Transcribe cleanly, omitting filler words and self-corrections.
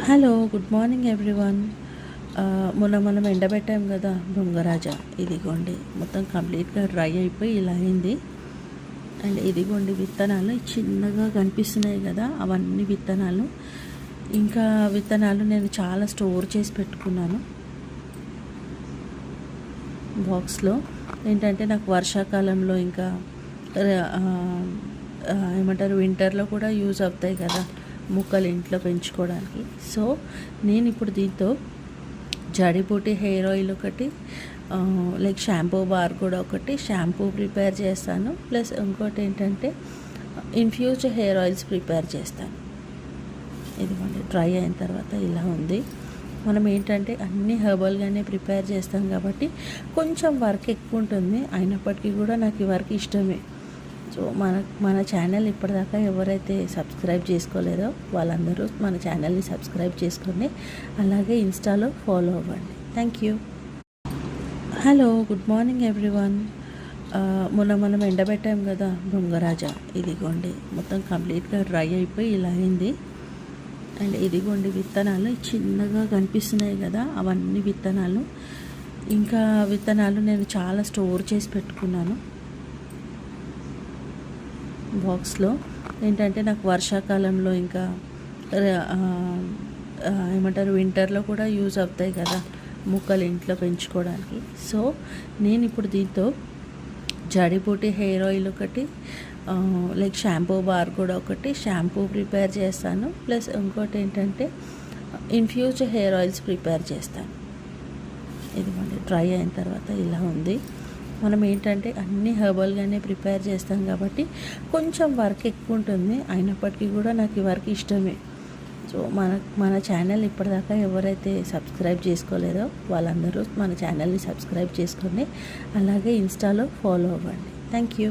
Hello good morning everyone. మనం ఎండబెట్టాం కదా బొంగరాజా, ఇదిగోండి మొత్తం కంప్లీట్గా డ్రై అయిపోయి ఇలా అయింది. అండ్ ఇదిగోండి విత్తనాలు చిన్నగా కనిపిస్తున్నాయి కదా, అవన్నీ విత్తనాలు. ఇంకా విత్తనాలు నేను చాలా స్టోర్ చేసి పెట్టుకున్నాను బాక్స్లో. ఏంటంటే నాకు వర్షాకాలంలో ఇంకా ఏమంటారు వింటర్లో కూడా యూజ్ అవుతాయి కదా ముక్కలు ఇంట్లో పెంచుకోవడానికి. సో నేను ఇప్పుడు దీంతో జడీబూటీ హెయిర్ ఆయిల్ ఒకటి, లైక్ షాంపూ బార్ కూడా ఒకటి, షాంపూ ప్రిపేర్ చేస్తాను. ప్లస్ ఇంకోటి ఏంటంటే ఇన్ఫ్యూజ్డ్ హెయిర్ ఆయిల్స్ ప్రిపేర్ చేస్తాను. ఇదిగోండి డ్రై అయిన తర్వాత ఇలా ఉంది. మనం ఏంటంటే అన్నీ హెర్బల్గానే ప్రిపేర్ చేస్తాం కాబట్టి కొంచెం వర్క్ ఎక్కువ ఉంటుంది. అయినప్పటికీ కూడా నాకు ఈ వర్క్ ఇష్టమే. సో మన ఛానల్ ఇప్పటిదాకా ఎవరైతే సబ్స్క్రైబ్ చేసుకోలేదో వాళ్ళందరూ మన ఛానల్ని సబ్స్క్రైబ్ చేసుకోండి, అలాగే ఇన్స్టాలో ఫాలో అవ్వండి. Thank you. Hello good morning everyone. మనం ఎండబెట్టాం కదా బొంగరాజా, ఇదిగోండి మొత్తం కంప్లీట్గా డ్రై అయిపోయి ఇలా అయింది. అండ్ ఇదిగోండి విత్తనాలు చిన్నగా కనిపిస్తున్నాయి కదా, అవన్నీ విత్తనాలు. ఇంకా విత్తనాలు నేను చాలా స్టోర్ చేసి పెట్టుకున్నాను బాక్స్లో. ఏంటంటే నాకు వర్షాకాలంలో ఇంకా ఏమంటారు వింటర్లో కూడా యూజ్ అవుతాయి కదా ముక్కలు ఇంట్లో పెంచుకోవడానికి. సో నేను ఇప్పుడు దీంతో జడీబూటీ హెయిర్ ఆయిల్ ఒకటి, లైక్ షాంపూ బార్ కూడా ఒకటి, షాంపూ ప్రిపేర్ చేస్తాను. ప్లస్ ఇంకోటి ఏంటంటే ఇన్ఫ్యూజ్డ్ హెయిర్ ఆయిల్స్ ప్రిపేర్ చేస్తాను. ఇదిగోండి డ్రై అయిన తర్వాత ఇలా ఉంది. మనం ఏంటంటే అన్నీ హెర్బల్గానే ప్రిపేర్ చేస్తాం కాబట్టి కొంచెం వర్క్ ఎక్కువ ఉంటుంది. అయినప్పటికీ కూడా నాకు ఈ వర్క్ ఇష్టమే. సో మన ఛానల్ ఇప్పటిదాకా ఎవరైతే సబ్స్క్రైబ్ చేసుకోలేదో వాళ్ళందరూ మన ఛానల్ని సబ్స్క్రైబ్ చేసుకోండి, అలాగే ఇన్స్టాలో ఫాలో అవ్వండి. Thank you.